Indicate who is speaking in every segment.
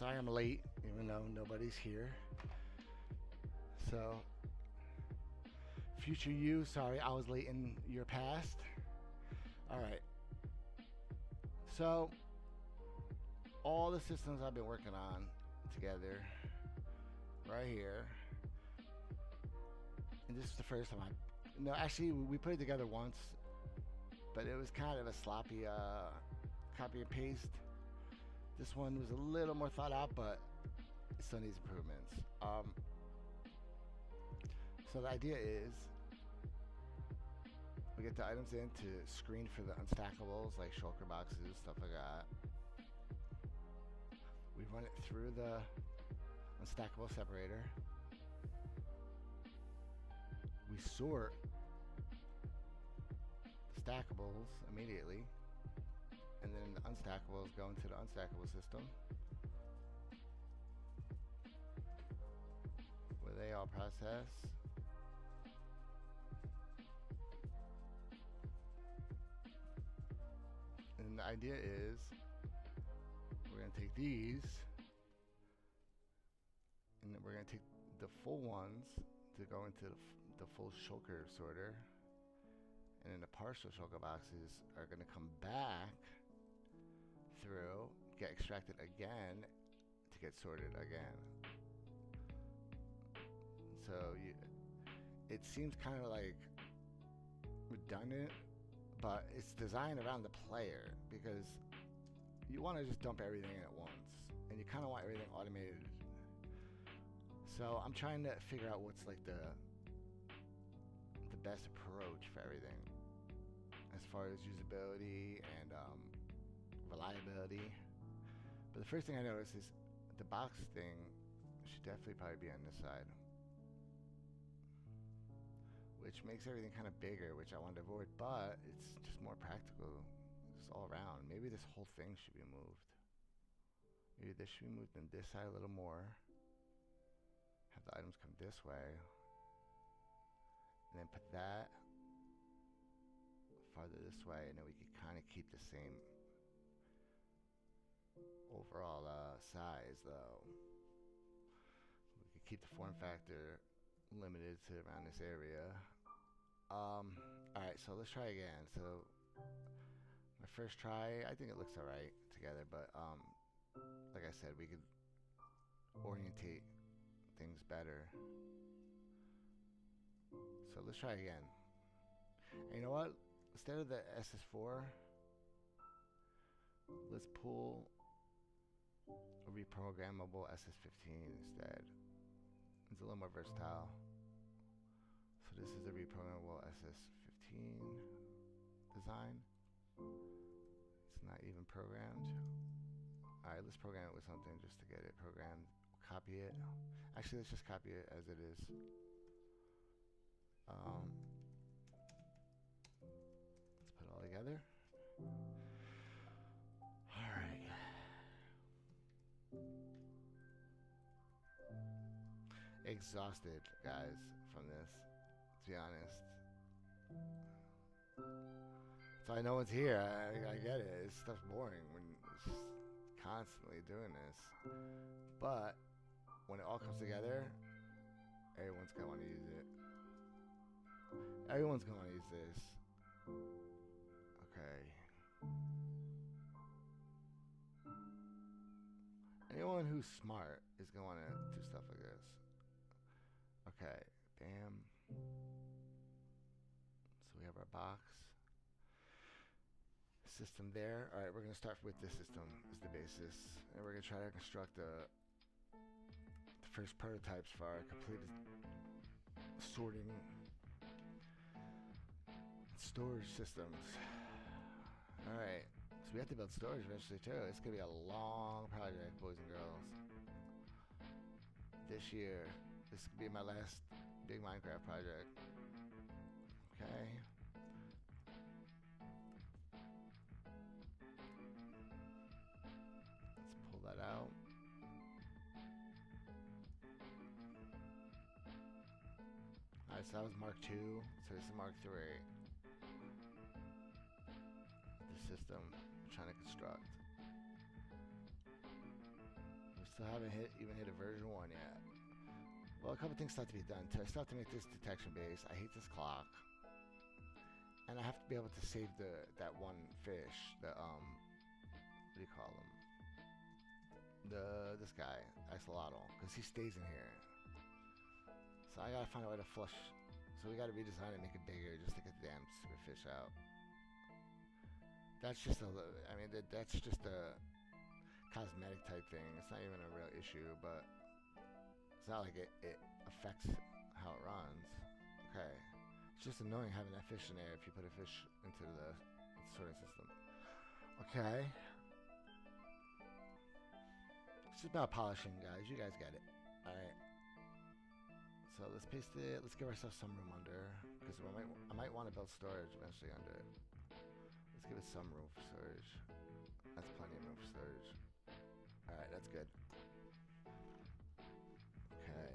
Speaker 1: Sorry I'm late, even though nobody's here. So, future you, sorry I was late in your past. Alright, so all the systems I've been working on together, right here, and this is the first time no, actually, we put it together once, but it was kind of a sloppy copy and paste. This one was a little more thought out, but it still needs improvements. So the idea is we get the items in to screen for the unstackables like shulker boxes, stuff like that. We run it through the unstackable separator. We sort the stackables immediately, and then the unstackables go into the unstackable system, where they all process. And the idea is we're going to take these, and then we're going to take the full ones to go into the full shulker sorter, and then the partial shulker boxes are going to come back through, get extracted again to get sorted again. So it seems kind of like redundant, but it's designed around the player because you want to just dump everything in at once, and you kind of want everything automated. So I'm trying to figure out what's like the best approach for everything as far as usability and reliability. But the first thing I noticed is the box thing should definitely probably be on this side, which makes everything kind of bigger, which I wanted to avoid, but it's just more practical just all around. Maybe this whole thing should be moved. Maybe this should be moved on this side a little more. Have the items come this way. And then put that farther this way, and then we could kind of keep the same overall size, though. We could keep the form factor limited to around this area. Alright, so let's try again. So my first try, I think it looks alright together, but like I said, we could orientate things better. So let's try again. And you know what? Instead of the SS4, let's pull a reprogrammable SS15 instead. It's a little more versatile. So this is the reprogrammable SS15 design. It's not even programmed. Alright, let's program it with something just to get it programmed. Copy it. Actually, let's just copy it as it is. Let's put it all together. Alright. Exhausted, guys, from this, to be honest. So I know it's here. I get it. This stuff's boring when it's just constantly doing this. But when it all comes together, everyone's gonna want to use it. Everyone's gonna want to use this. Okay. Anyone who's smart is gonna want to do stuff like this. Okay, bam. So we have our box system there. All right, we're gonna start with this system as the basis, and we're gonna try to construct the first prototypes for our completed sorting storage systems. All right, so we have to build storage eventually too. It's gonna be a long project, boys and girls. This year, this could be my last big Minecraft project. Okay. Let's pull that out. Alright, so that was Mark II. So this is Mark III. The system we're trying to construct. We're still So I haven't even hit a version 1 yet. Well, a couple things still have to be done. I still have to make this detection base. I hate this clock. And I have to be able to save that one fish. What do you call him? This guy, Axolotl, because he stays in here. So I gotta find a way to flush. So we gotta redesign it, make it bigger, just to get the damn stupid fish out. That's just that's just a cosmetic type thing. It's not even a real issue, but it's not like it affects how it runs. Okay. It's just annoying having that fish in there if you put a fish into the sorting system. Okay. It's just about polishing, guys. You guys get it. Alright. So let's paste it. Let's give ourselves some room under. Because I might want to build storage eventually under it. Let's give it some room for storage. That's plenty of room for storage. Alright, that's good. Okay.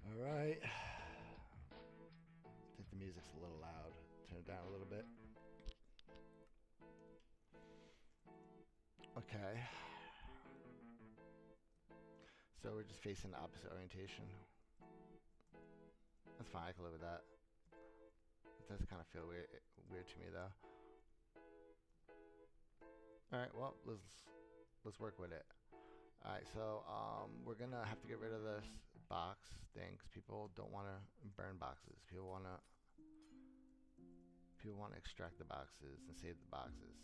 Speaker 1: Alright. I think the music's a little loud. Turn it down a little bit. Okay. So we're just facing the opposite orientation. That's fine, I can live with that. It does kind of feel weird to me though. Alright, well, let's work with it. Alright, so we're gonna have to get rid of this box thing because people don't want to burn boxes. People want to extract the boxes and save the boxes.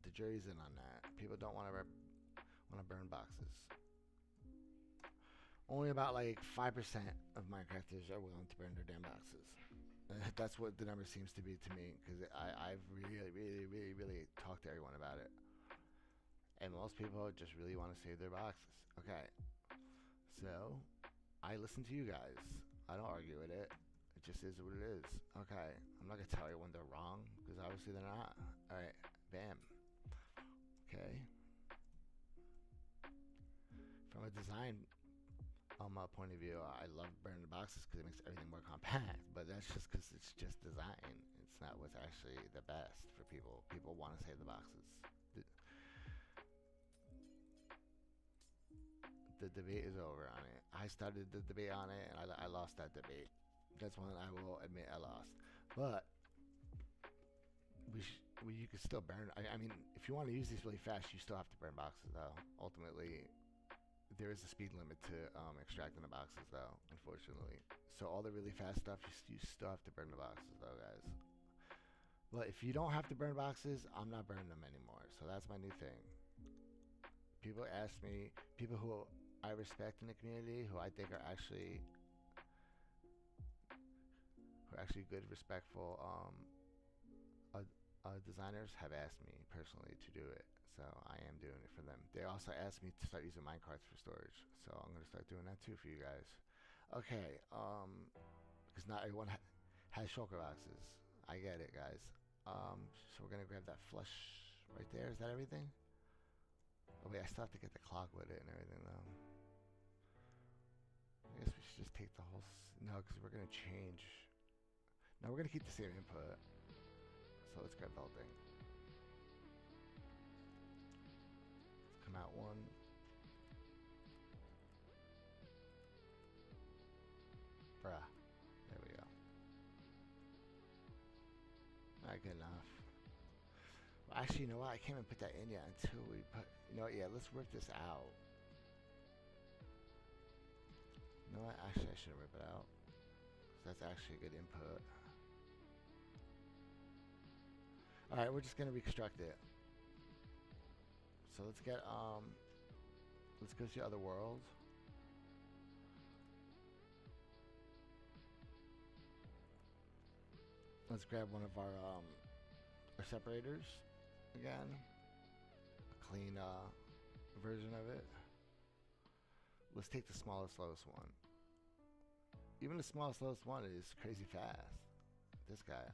Speaker 1: The jury's in on that. People don't want to burn boxes. Only about like 5% of Minecrafters are willing to burn their damn boxes. That's what the number seems to be to me, because I've really talked to everyone about it. And most people just really want to save their boxes. Okay. So, I listen to you guys. I don't argue with it. It just is what it is. Okay. I'm not going to tell you when they're wrong, because obviously they're not. Alright. Bam. Okay. From a design point of view, I love burning the boxes because it makes everything more compact, but that's just because it's just design. It's not what's actually the best for people. People want to save the boxes. The debate is over on it. I started the debate on it, and I lost that debate. That's one I will admit I lost. But you can still burn. I mean, if you want to use these really fast, you still have to burn boxes, though. Ultimately, there is a speed limit to extracting the boxes, though, unfortunately. So all the really fast stuff, you still have to burn the boxes, though, guys. But if you don't have to burn boxes, I'm not burning them anymore. So that's my new thing. People ask me, people who I respect in the community, who I think are actually good, respectful designers, have asked me personally to do it. So I am doing it for them. They also asked me to start using minecarts for storage. So I'm going to start doing that too for you guys. Okay, because not everyone has shulker boxes. I get it, guys. So we're going to grab that flush right there. Is that everything? Oh wait, I still have to get the clock with it and everything though. I guess we should just take the whole... No, because we're going to change. No, we're going to keep the same input. So let's grab the whole thing. Come out one. Bruh. There we go. Alright, good enough. Well, actually, you know what? I can't even put that in yet until we put... You know what? Yeah, let's work this out. You know what? Actually, I shouldn't rip it out. That's actually a good input. Alright, we're just going to reconstruct it. So let's get, let's go to other world. Let's grab one of our separators again. A clean version of it. Let's take the smallest, slowest one. Even the smallest, slowest one is crazy fast. This guy.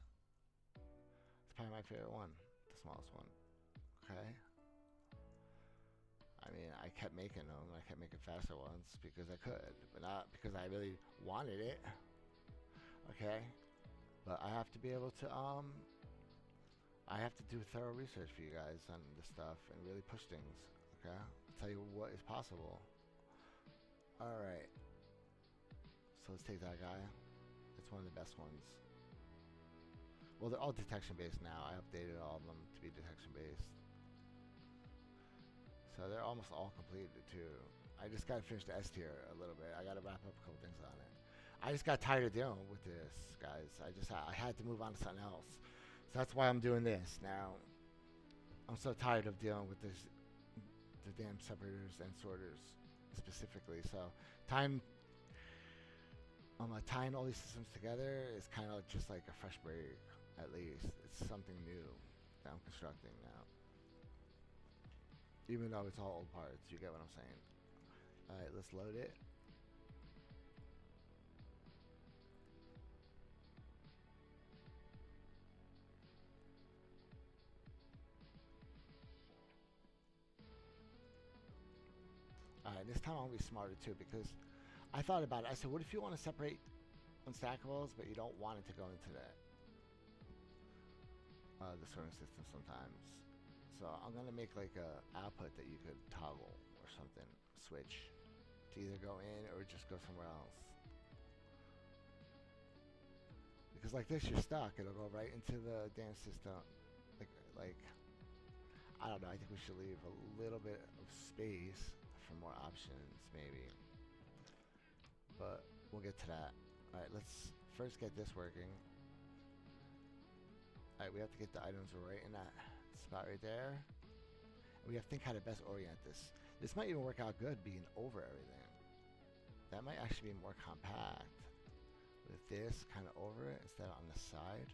Speaker 1: It's probably my favorite one. The smallest one. Okay. I mean, I kept making them. I kept making faster ones because I could, but not because I really wanted it. Okay, but I have to be able to have to do thorough research for you guys on this stuff and really push things. Okay, I'll tell you what is possible. All right, so let's take that guy. It's one of the best ones. Well, they're all detection based now. I updated all of them to be detection based. So they're almost all completed too. I just got to finish the S tier a little bit. I got to wrap up a couple things on it. I just got tired of dealing with this, guys. I had to move on to something else. So that's why I'm doing this now. I'm so tired of dealing with this, the damn separators and sorters specifically. So tying all these systems together is kind of just like a fresh break. At least it's something new that I'm constructing now. Even though it's all old parts, you get what I'm saying. Alright, let's load it. Alright, this time I'm going to be smarter too, because I thought about it. I said, what if you want to separate unstackables, but you don't want it to go into the sorting system sometimes? So I'm going to make like a output that you could toggle or something, switch to either go in or just go somewhere else. Because like this, you're stuck. It'll go right into the damn system. Like I don't know. I think we should leave a little bit of space for more options, maybe. But we'll get to that. All right, let's first get this working. All right, we have to get the items right in that spot right there. We have to think how to best orient this. This might even work out good being over everything. That might actually be more compact with this kind of over it instead of on the side.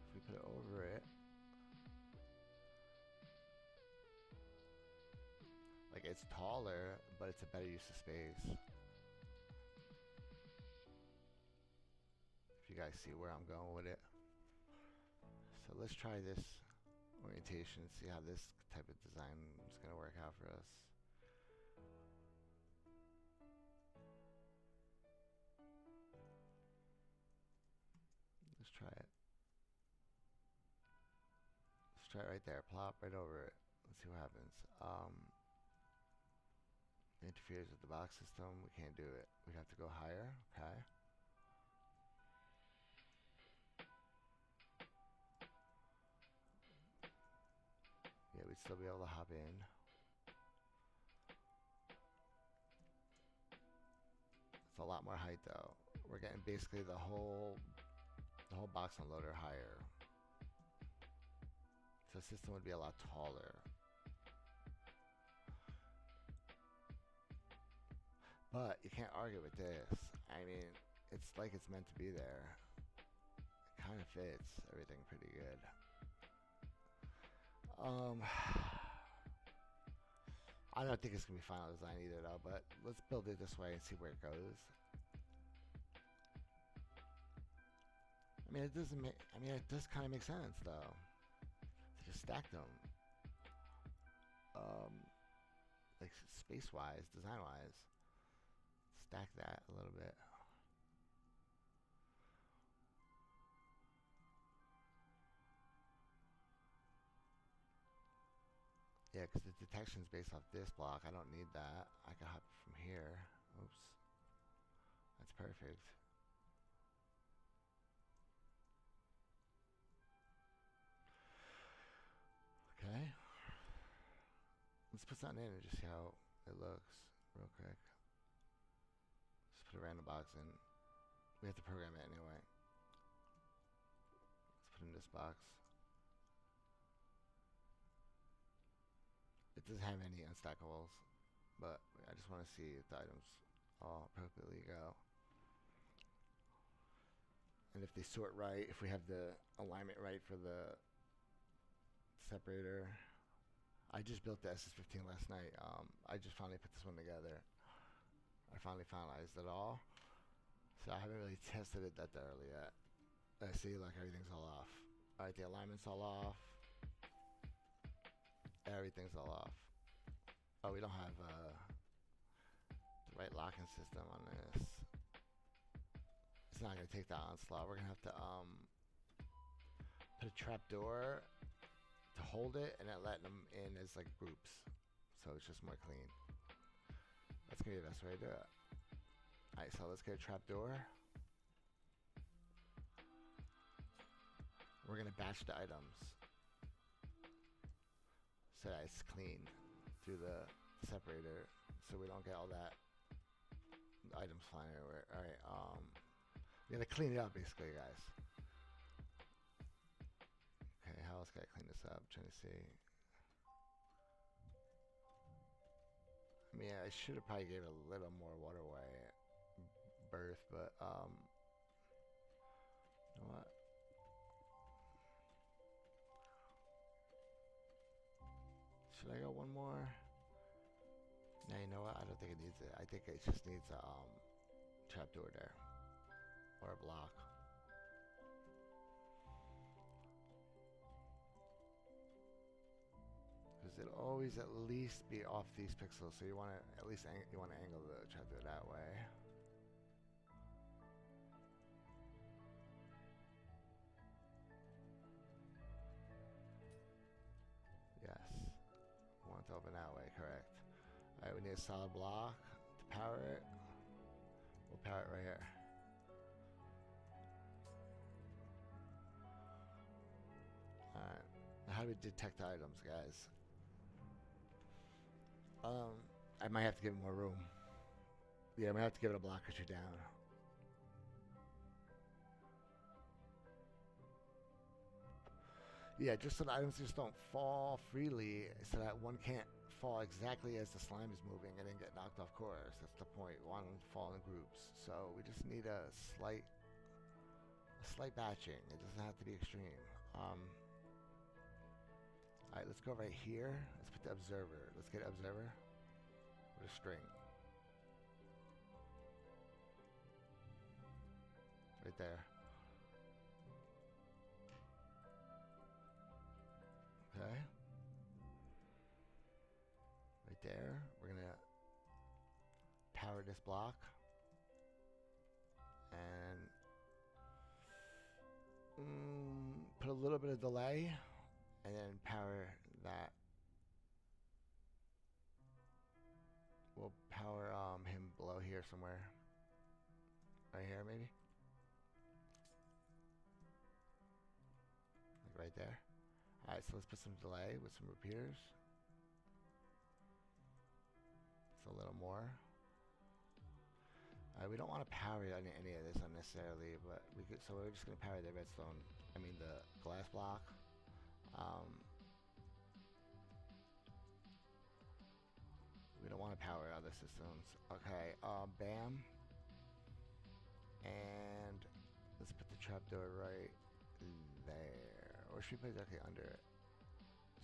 Speaker 1: If we put it over it, like it's taller, but it's a better use of space. If you guys see where I'm going with it. So let's try this orientation, see how this type of design is going to work out for us. Let's try it. Let's try it right there. Plop right over it. Let's see what happens. It interferes with the box system. We can't do it. We'd have to go higher. Okay. Yeah, we'd still be able to hop in. It's a lot more height though. We're getting basically the whole box unloader higher. So the system would be a lot taller. But you can't argue with this. I mean, it's like it's meant to be there. It kind of fits everything pretty good. I don't think it's gonna be final design either though, but let's build it this way and see where it goes. I mean, it doesn't make. I mean, it does kind of make sense though. To just stack them, like space-wise, design-wise, stack that a little bit. Yeah, because the detection is based off this block. I don't need that. I can hop from here. Oops. That's perfect. Okay. Let's put something in and just see how it looks real quick. Just put a random box in. We have to program it anyway. Let's put in this box. It doesn't have any unstackables, but I just want to see if the items all appropriately go. And if they sort right, if we have the alignment right for the separator. I just built the SS15 last night. I just finally put this one together. I finally finalized it all. So I haven't really tested it that thoroughly yet. I see like everything's all off. Alright, the alignment's all off. Everything's all off. Oh, we don't have the right locking system on this. It's not gonna take that onslaught. We're gonna have to trapdoor to hold it, and then letting them in as like groups, so it's just more clean. That's gonna be the best way to do it. Alright, so let's get a trapdoor. We're gonna batch the items so that it's clean through the separator, so we don't get all that items flying everywhere. Alright, we're gonna clean it up basically, guys. Okay, how else can I clean this up? I'm trying to see. I mean, I should have probably gave it a little more waterway berth, but you know what? Should I go one more? No, you know what? I don't think it needs it. I think it just needs a trapdoor there. Or a block. Because it'll always at least be off these pixels, so you want to at least you want to angle the trapdoor that way. Yes. You want it to open that way, correct. Alright, we need a solid block to power it. We'll power it right here. Alright. Now how do we detect items, guys? I might have to give it more room. Yeah, I might have to give it a block or two down. Yeah, just so the items just don't fall freely, so that one can't fall exactly as the slime is moving and then get knocked off course. That's the point. We want them to fall in groups. So we just need a slight batching. It doesn't have to be extreme. Alright, let's go right here. Let's put the observer. Let's get observer with a string. Right there. Okay. Right there. We're gonna power this block. And put a little bit of delay. And then power that. We'll power him below here somewhere. Right here maybe. Like right there. Alright, so let's put some delay with some repeaters. It's a little more. We don't want to power any of this unnecessarily, but we could, so we're just going to power the redstone, the glass block. We don't want to power other systems. Okay, bam. And let's put the trapdoor right there. Or should we put it directly under it?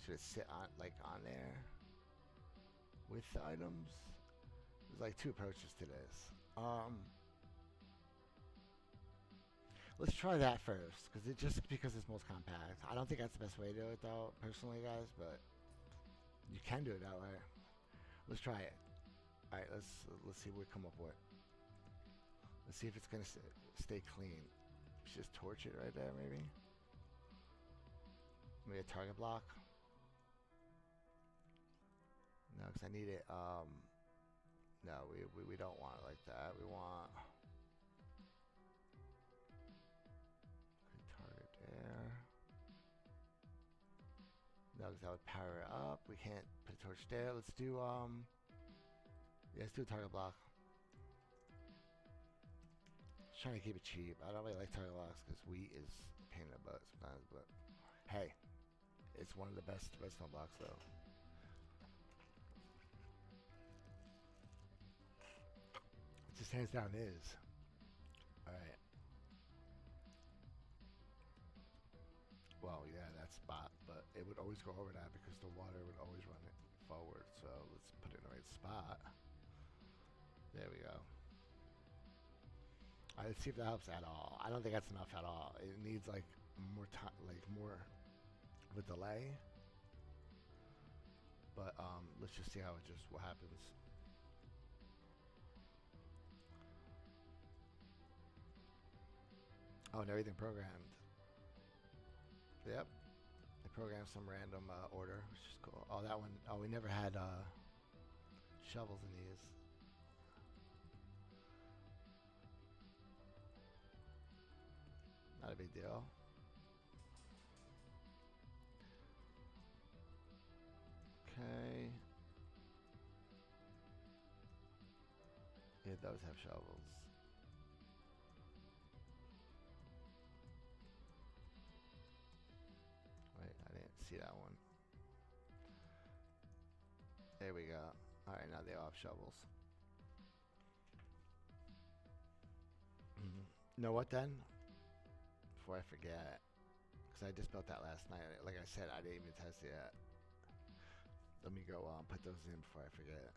Speaker 1: Should it sit on, like, on there? With the items? There's like two approaches to this. Let's try that first, because it's most compact. I don't think that's the best way to do it, though, personally, guys, but you can do it that way. Let's try it. All right, let's see what we come up with. Let's see if it's gonna stay clean. Let's just torch it right there, maybe. Maybe a target block. No, because I need it. No, we don't want it like that. We want target there. No, because that would power it up. We can't put a torch there. Let's do yeah, let's do a target block. Just trying to keep it cheap. I don't really like target blocks because wheat is a pain in the butt sometimes, but hey, it's one of the best redstone blocks though. It just hands down is. Alright. Well, yeah, that spot, but it would always go over that because the water would always run it forward. So let's put it in the right spot. There we go. Alright, let's see if that helps at all. I don't think that's enough at all. It needs like more time, like more of a delay. But let's just see what happens. Oh, and everything programmed. Yep. They programmed some random order, which is cool. Oh, that one. Oh, we never had shovels in these. Not a big deal. Okay. Yeah, those have shovels. Wait, I didn't see that one. There we go. Alright, now they all have shovels. Know what then? Before I forget. Because I just built that last night. Like I said, I didn't even test it yet. Let me go put those in before I forget.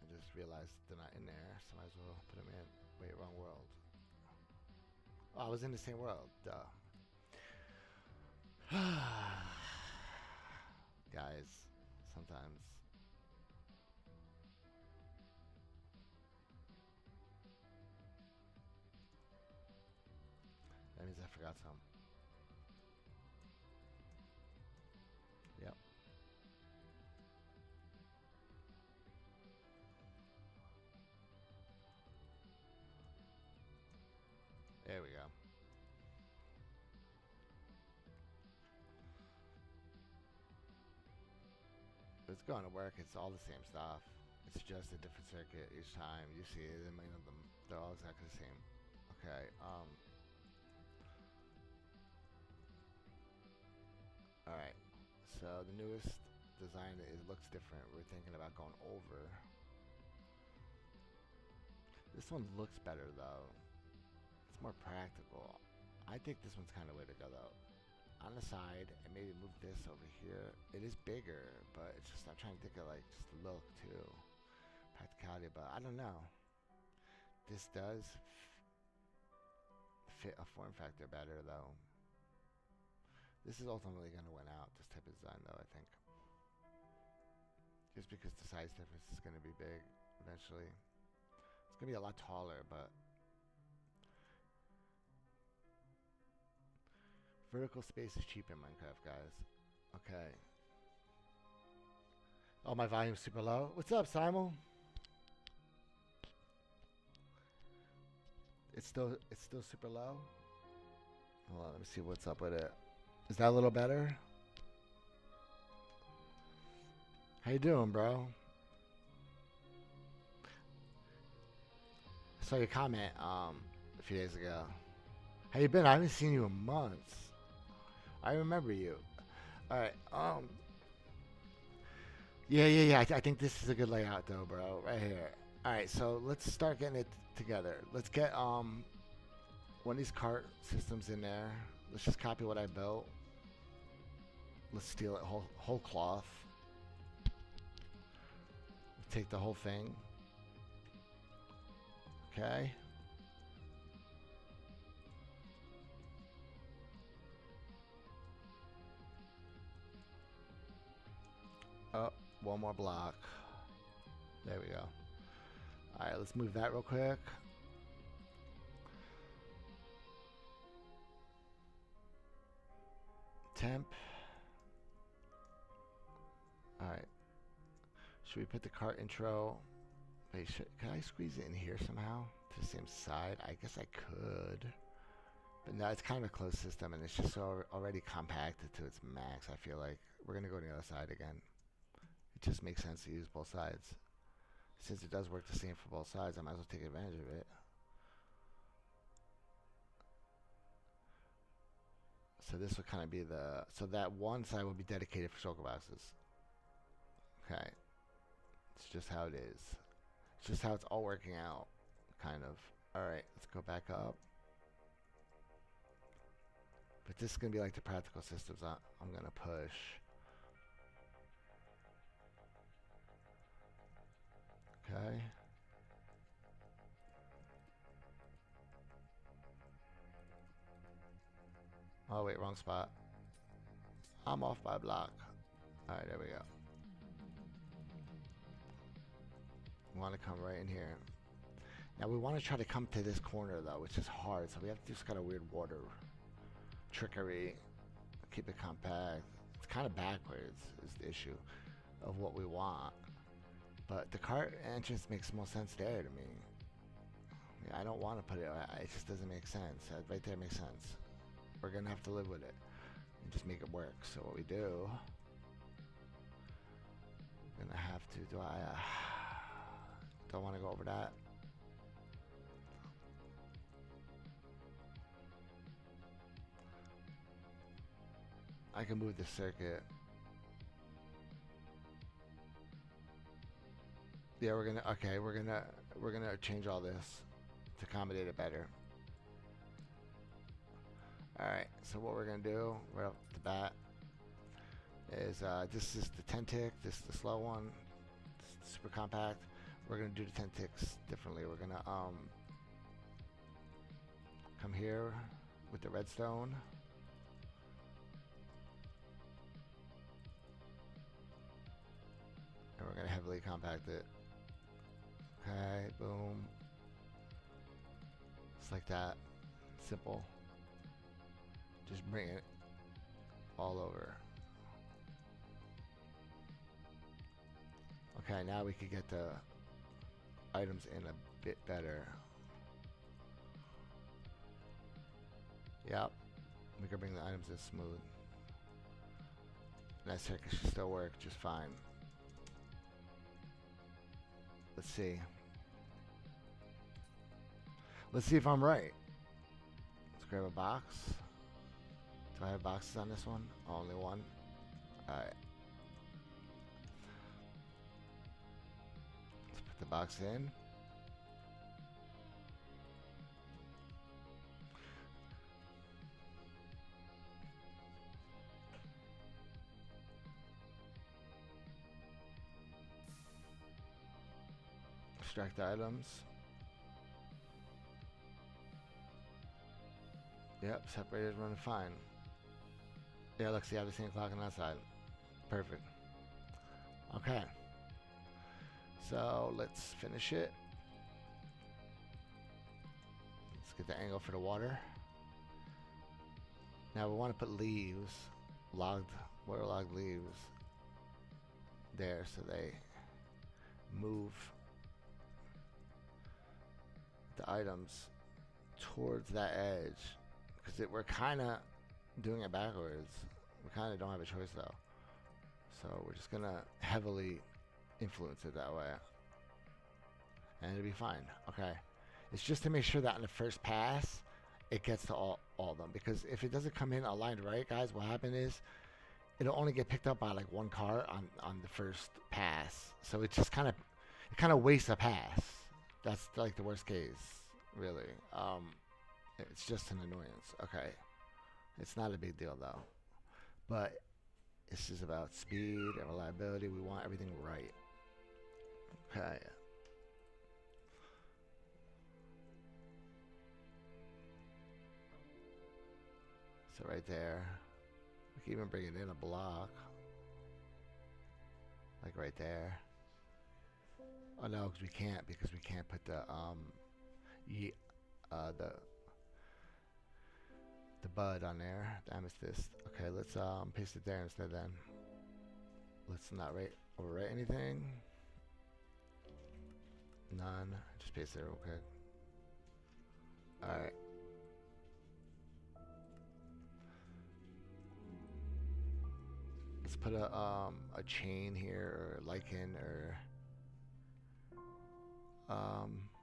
Speaker 1: I just realized they're not in there, so might as well put them in. Wait, wrong world. Oh, I was in the same world. Duh. Guys, sometimes. That means I forgot some. Yep. There we go. It's going to work. It's all the same stuff. It's just a different circuit each time. You see it in many of them. They're all exactly the same. Okay. All right. So the newest design it looks different. We're thinking about going over. This one looks better though. It's more practical. I think this one's kind of way to go though. On the side and maybe move this over here. It is bigger, but it's just I'm trying to think of like just look too, practicality. But I don't know. This does fit a form factor better though. This is ultimately going to win out. This type of design though, I think, just because the size difference is going to be big eventually. It's going to be a lot taller, but vertical space is cheap in Minecraft, guys. Okay. Oh, my volume's super low. What's up, Simon? It's still super low. Hold on, let me see what's up with it. Is that a little better? How you doing, bro? I saw your comment a few days ago. How you been? I haven't seen you in months. I remember you. All right. Yeah. I think this is a good layout though, bro. Right here. All right. So let's start getting it together. Let's get one of these cart systems in there. Let's just copy what I built. Let's steal it whole cloth. Take the whole thing. Okay. Oh, one more block. There we go. All right, let's move that real quick. Temp. All right. Should we put the cart intro? Wait, can I squeeze it in here somehow to the same side? I guess I could. But no, it's kind of a closed system, and it's just so already compacted to its max. I feel like we're going to go to the other side again. It just makes sense to use both sides. Since it does work the same for both sides, I might as well take advantage of it. So this would kind of be so that one side will be dedicated for shulker boxes. Okay. It's just how it is. It's just how it's all working out, kind of. Alright, let's go back up. But this is going to be like the practical systems I'm going to push. Okay. Oh, wait, wrong spot. I'm off by a block. Alright, there we go. We want to come right in here. Now we want to try to come to this corner though, which is hard, so we have to do this kind of weird water trickery. keep it compact. It's kind of backwards is the issue of what we want. But the cart entrance makes more sense there to me. I don't want to put it. It just doesn't make sense. Right there makes sense. We're gonna have to live with it and just make it work. So what we do? I'm gonna have to. Do I? Don't want to go over that. I can move the circuit. Yeah, we're gonna. Okay, we're gonna change all this to accommodate it better. Alright, so what we're going to do right off the bat is this is the 10 tick, this is the slow one, this is super compact. We're going to do the 10 ticks differently. We're going to come here with the redstone. And we're going to heavily compact it. Okay, boom. Just like that. Simple. Just bring it all over. Okay, now we could get the items in a bit better. Yep, we can bring the items in smooth. That circuit should still work just fine. Let's see. Let's see if I'm right. Let's grab a box. Do I have boxes on this one? Only one. Alright. Let's put the box in. Extract the items. Yep, separated, running fine. Yeah, look, see how the same clock on that side. Perfect. Okay. So let's finish it. Let's get the angle for the water. Now we want to put leaves, waterlogged leaves there so they move the items towards that edge. Because we're kind of doing it backwards. We kind of don't have a choice though. So we're just going to heavily influence it that way. And it'll be fine. Okay. It's just to make sure that on the first pass, it gets to all of them. Because if it doesn't come in aligned right, guys, what happened is it'll only get picked up by like one car on the first pass. So it just kind of wastes a pass. That's like the worst case, really. It's just an annoyance. Okay. It's not a big deal though. But this is about speed and reliability. We want everything right. Okay. So right there. We can even bring it in a block. Like right there. Oh no, because we can't put the bud on there, the amethyst. Okay, let's paste it there instead then. Let's not overwrite anything. None. Just paste it real quick. Alright. Let's put a chain here, or lichen, or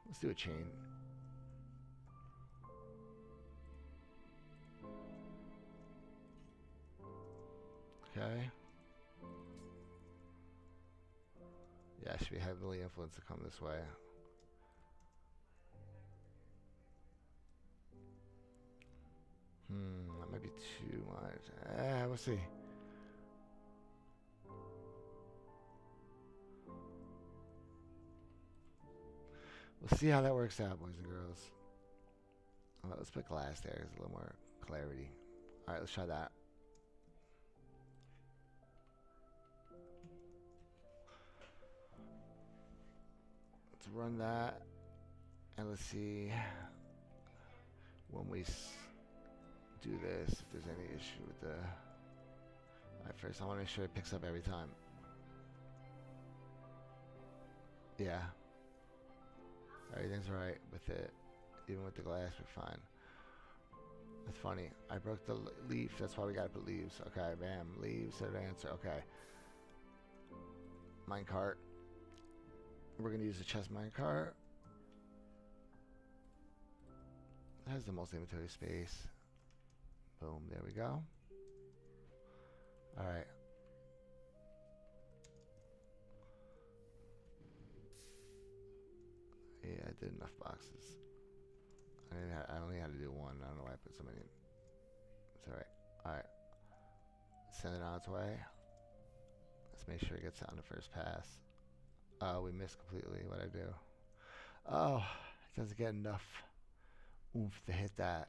Speaker 1: let's do a chain. Okay. Yeah, should be heavily influenced to come this way. That might be too much. We'll see. We'll see how that works out, boys and girls. Alright, let's put glass there. There's a little more clarity. Alright, let's try that. Let's run that. And let's see when we do this if there's any issue with the Alright, first I want to make sure it picks up every time. Yeah. Everything's right with it. Even with the glass, we're fine. That's funny. I broke the leaf. That's why we gotta put leaves. Okay, bam. Leaves, answer. Okay. Minecart. We're gonna use the chest minecart. That has the most inventory space. Boom. There we go. Alright. Yeah, I did enough boxes. I only had to do one. I don't know why I put so many. It's alright. Alright. Send it on its way. Let's make sure it gets on the first pass. We missed completely. What'd I do? Oh, it doesn't get enough oomph to hit that.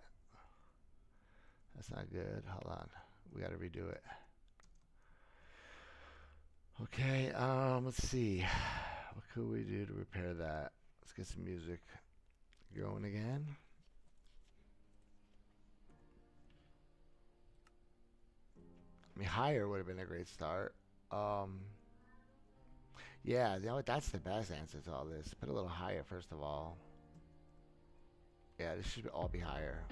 Speaker 1: That's not good. Hold on. We gotta redo it. Okay, let's see. What could we do to repair that? Let's get some music going again. I mean, higher would have been a great start. Yeah, you know what? That's the best answer to all this. Put a little higher, first of all. Yeah, this should all be higher.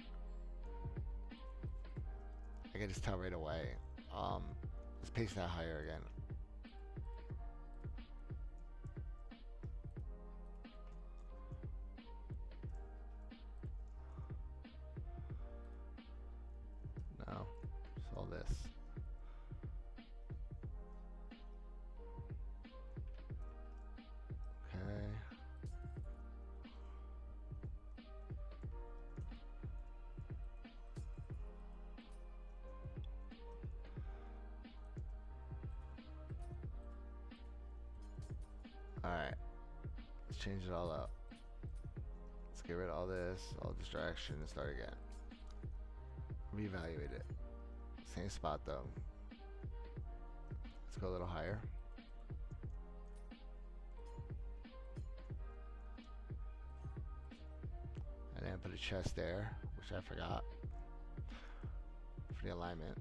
Speaker 1: I can just tell right away. Let's paste that higher again. No, it's all this. Okay. Alright. Let's change it all up. Let's get rid of all this, all distraction, and start again. Reevaluate it. Same spot though. Let's go a little higher. And then put a chest there, which I forgot for the alignment.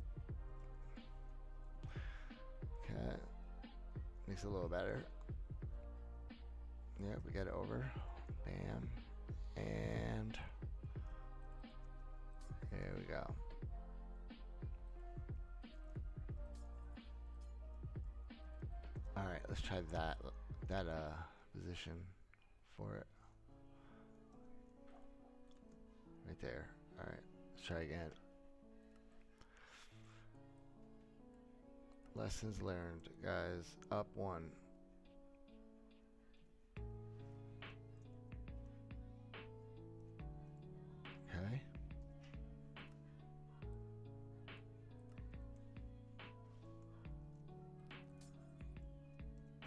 Speaker 1: Okay. Makes it a little better. Yep, we get it over. Bam. And there we go. Alright, let's try that position for it. Right there. Alright, let's try again. Lessons learned, guys. Up one. Okay.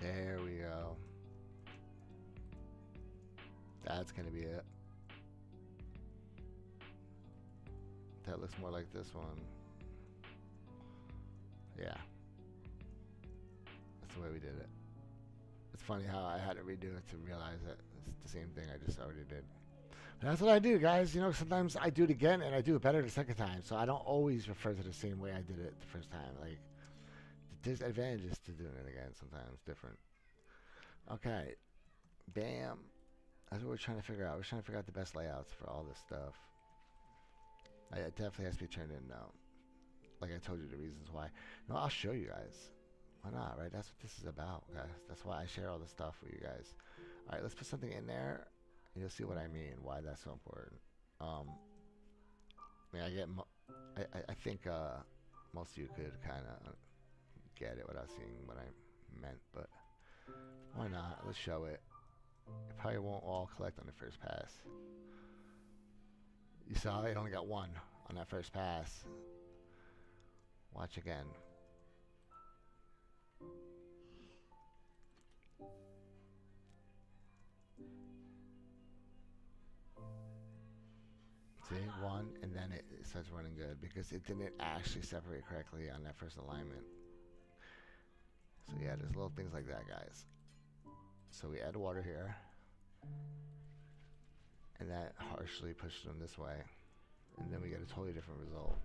Speaker 1: There we go. That's gonna be it. That looks more like this one. Yeah. That's the way we did it. It's funny how I had to redo it to realize that it's the same thing I just already did. But that's what I do, guys. You know, sometimes I do it again and I do it better the second time. So I don't always refer to the same way I did it the first time. Like, there's advantages to doing it again sometimes, different. Okay. Bam. That's what we're trying to figure out. We're trying to figure out the best layouts for all this stuff. It definitely has to be turned in now. Like I told you the reasons why. No, I'll show you guys. Why not, right? That's what this is about, guys. That's why I share all this stuff with you guys. All right, let's put something in there. And you'll see what I mean, why that's so important. I mean, I think most of you could kind of get it without seeing what I meant, but why not? Let's show it. It probably won't all collect on the first pass. You saw it only got one on that first pass. Watch again. See, one, and then it starts running good because it didn't actually separate correctly on that first alignment. So yeah, there's little things like that, guys. So we add water here, and that harshly pushes them this way, and then we get a totally different result.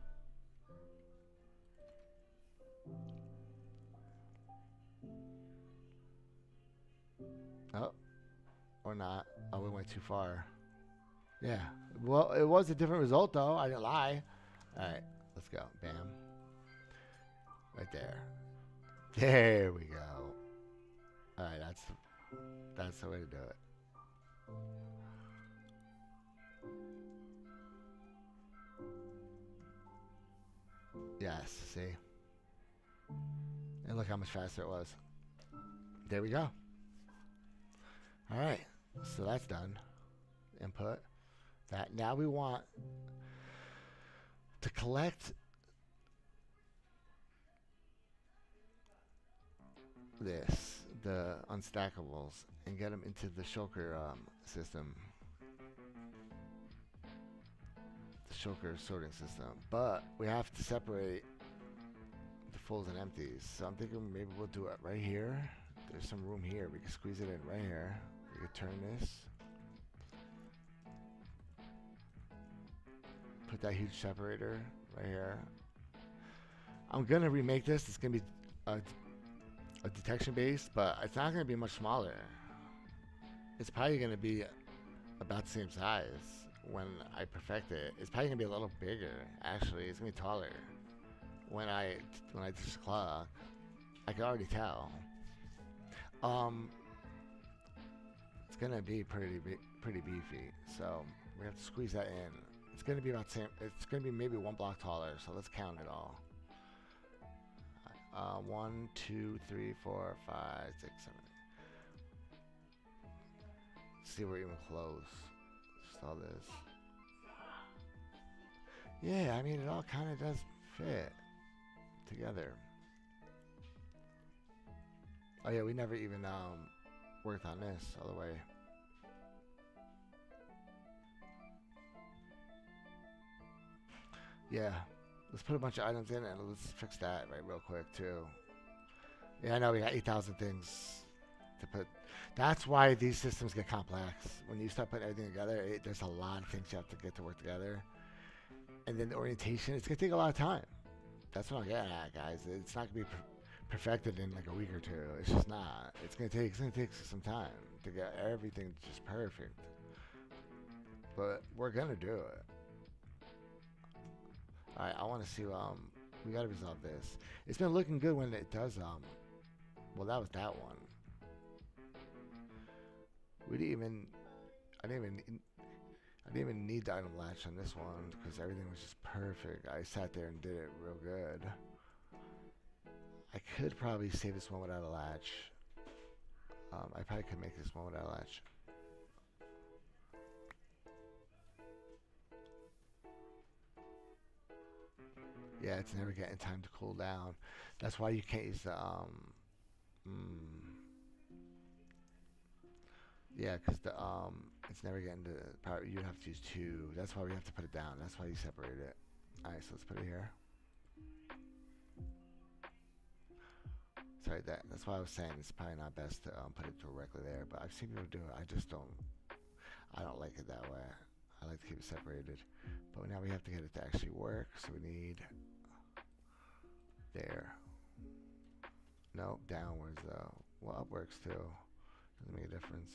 Speaker 1: Or not. Oh, we went too far. Yeah. Well, it was a different result, though. I didn't lie. All right. Let's go. Bam. Right there. There we go. All right. That's the way to do it. Yes. See? And look how much faster it was. There we go. All right. So that's done. Input. That. Now we want to collect this, the unstackables, and get them into the shulker system. The shulker sorting system. But we have to separate the fulls and empties. So I'm thinking maybe we'll do it right here. There's some room here. We can squeeze it in right here. We can turn this. Put that huge separator right here. I'm going to remake this. It's going to be a detection base, but it's not going to be much smaller. It's probably going to be about the same size when I perfect it. It's probably going to be a little bigger, actually. It's going to be taller. When I do this clock, I can already tell. It's going to be pretty beefy, so we have to squeeze that in. It's going to be about same. It's going to be maybe 1 block taller, so let's count it all. 1, 2, 3, 4, 5, 6, 7. See, we're even close. Just all this. Yeah, I mean, it all kind of does fit together. Oh yeah, we never even worked on this all the way. Yeah, let's put a bunch of items in and let's fix that right real quick too. Yeah, I know we got 8,000 things to put. That's why these systems get complex. When you start putting everything together, there's a lot of things you have to get to work together. And then the orientation, it's gonna take a lot of time. That's what I'm getting at, guys. It's not gonna be perfected in like a week or two. It's just not. It's gonna take some time to get everything just perfect. But we're gonna do it. All right, I want to see. We gotta resolve this. It's been looking good when it does. Well, that was that one. We didn't even. I didn't even need the item latch on this one because everything was just perfect. I sat there and did it real good. I could probably save this one without a latch. I probably could make this one without a latch. Yeah, it's never getting time to cool down. That's why you can't use the yeah, because the it's never getting to power. You have to use 2. That's why we have to put it down. That's why you separate it. All right, so let's put it here. Sorry, that's why I was saying it's probably not best to put it directly there. But I've seen people do it. I just don't. I don't like it that way. I like to keep it separated. But now we have to get it to actually work. So we need there. No, downwards though. Well, up works too. Doesn't make a difference.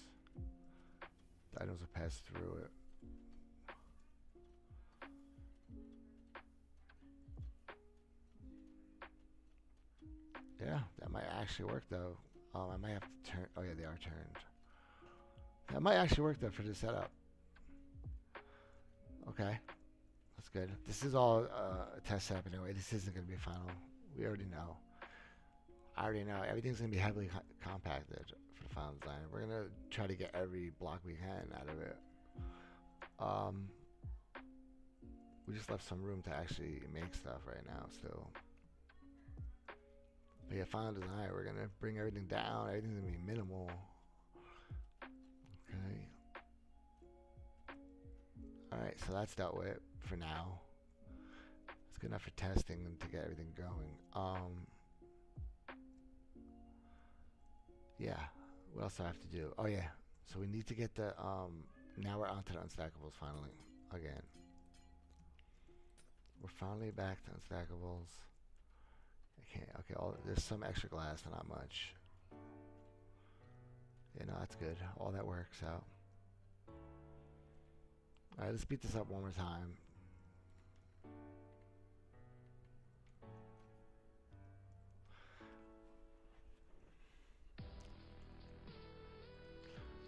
Speaker 1: The items will pass through it. Yeah, that might actually work though. I might have to turn. Oh yeah, they are turned. That might actually work though for the setup. Okay, that's good. This is all a test setup anyway. This isn't going to be final. We already know. I already know everything's going to be heavily compacted for the final design. We're going to try to get every block we can out of it. We just left some room to actually make stuff right now still. But yeah, final design, we're going to bring everything down. Everything's going to be minimal. Okay. Alright, so that's dealt with for now. It's good enough for testing and to get everything going. Yeah, what else do I have to do? Oh yeah, so we need to get the, now we're on to the unstackables finally, again. We're finally back to unstackables. Okay, there's some extra glass, but not much. You know, that's good. All that works out. Alright, let's beat this up one more time.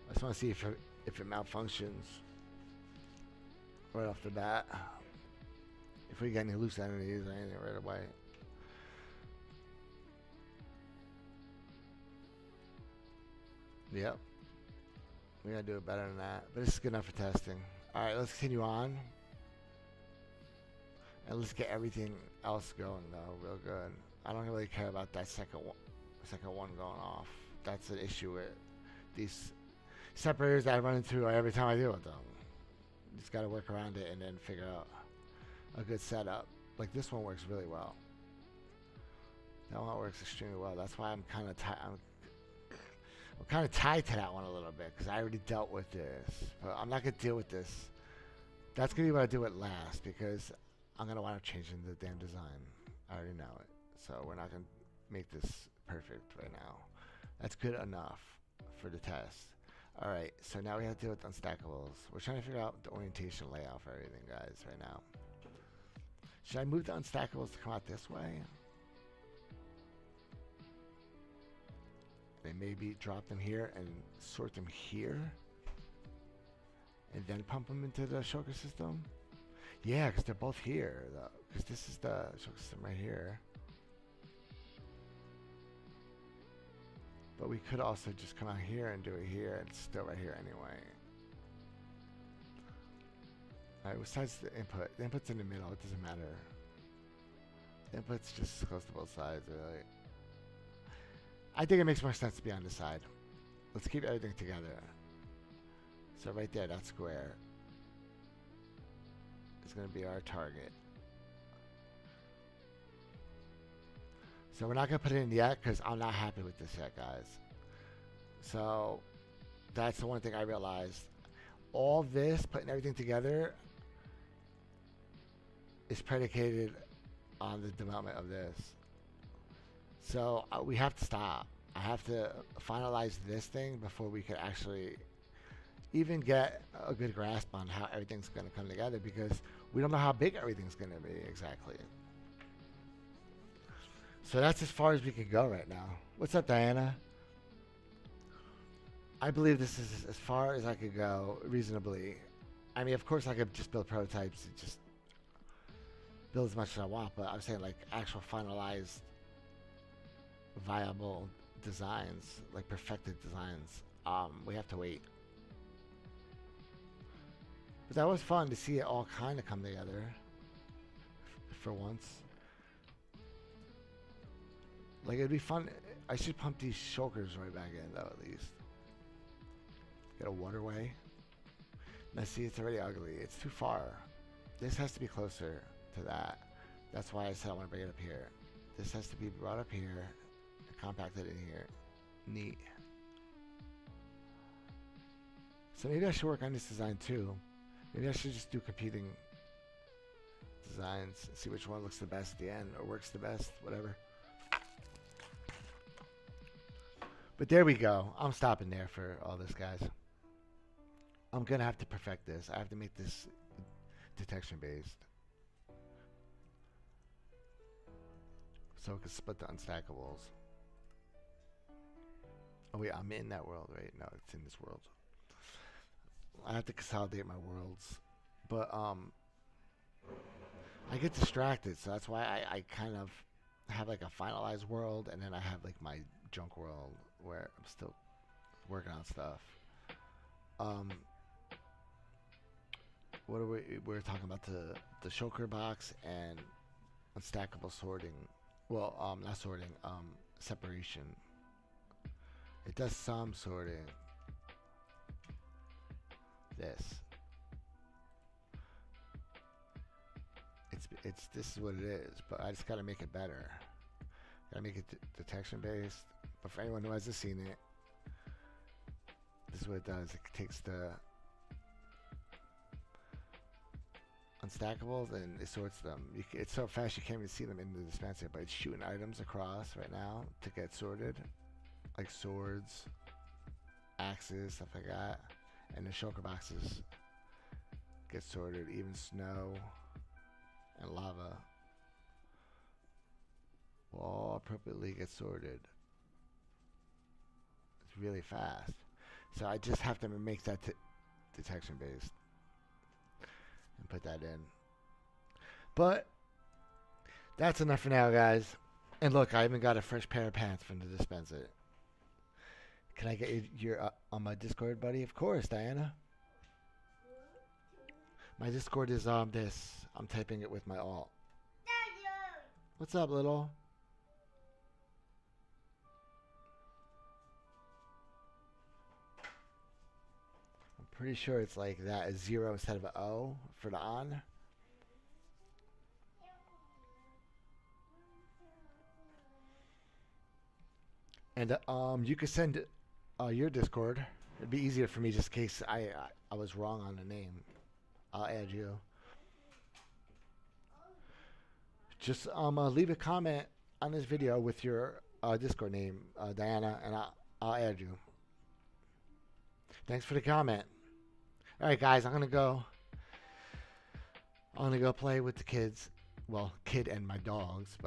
Speaker 1: I just want to see if it malfunctions right off the bat. If we get any loose entities or anything right away. Yep. We gotta do it better than that. But it's good enough for testing. Alright, let's continue on. And let's get everything else going though, real good. I don't really care about that second one going off. That's an issue with these separators that I run into every time I deal with them. You just gotta work around it and then figure out a good setup. Like this one works really well. That one works extremely well. That's why I'm kind of tied to that one a little bit because I already dealt with this. But I'm not gonna deal with this. That's gonna be what I do with last because I'm gonna wind up changing the damn design. I already know it. So we're not gonna make this perfect right now. That's good enough for the test. Alright, so now we have to deal with unstackables. We're trying to figure out the orientation layout for everything, guys, right now. Should I move the unstackables to come out this way? They maybe drop them here and sort them here? And then pump them into the shulker system? Yeah, because they're both here, though. Because this is the shulker system right here. But we could also just come out here and do it here. It's still right here anyway. Alright, besides the input. The input's in the middle. It doesn't matter. The input's just close to both sides, really. I think it makes more sense to be on this side. Let's keep everything together. So right there, that square is going to be our target. So we're not going to put it in yet because I'm not happy with this yet, guys. So that's the one thing I realized. All this, putting everything together, is predicated on the development of this. So we have to stop. I have to finalize this thing before we can actually even get a good grasp on how everything's going to come together because we don't know how big everything's going to be exactly. So that's as far as we can go right now. What's up, Diana? I believe this is as far as I could go reasonably. I mean, of course I could just build prototypes and just build as much as I want, but I'm saying like actual finalized viable designs, like perfected designs, we have to wait. But that was fun to see it all kind of come together for once. Like it'd be fun. I should pump these shulkers right back in though, at least. Get a waterway. Now see, it's already ugly. It's too far. This has to be closer to that. That's why I said I want to bring it up here. This has to be brought up here, compacted in here. Neat. So maybe I should work on this design too. Maybe I should just do competing designs, see which one looks the best at the end or works the best, whatever. But there we go. I'm stopping there for all this, guys. I'm going to have to perfect this. I have to make this detection based. So we can split the unstackables. Oh wait, I'm in that world, right? No, it's in this world. I have to consolidate my worlds. But I get distracted, so that's why I kind of have like a finalized world and then I have like my junk world where I'm still working on stuff. What are we're talking about the shulker box and unstackable sorting. Well, not sorting, separation. It does some sorting. This. This is what it is, but I just gotta make it better. Gotta make it detection based. But for anyone who hasn't seen it, this is what it does. It takes the unstackables and it sorts them. It's so fast you can't even see them in the dispenser, but it's shooting items across right now to get sorted, like swords, axes, stuff like that, and the shulker boxes get sorted. Even snow and lava will all appropriately get sorted. It's really fast. So I just have to make that detection based and put that in. But that's enough for now, guys. And look, I even got a fresh pair of pants from the dispenser. Can I get your on my Discord, buddy? Of course, Diana. My Discord is this. I'm typing it with my alt. What's up, little? I'm pretty sure it's like that, a 0 instead of an O for the on. And you could send your Discord. It'd be easier for me just in case I was wrong on the name. I'll add you. Just leave a comment on this video with your Discord name, Diana, and I'll add you. Thanks for the comment. All right, guys, I'm gonna go play with the kids. Well, kid and my dogs, but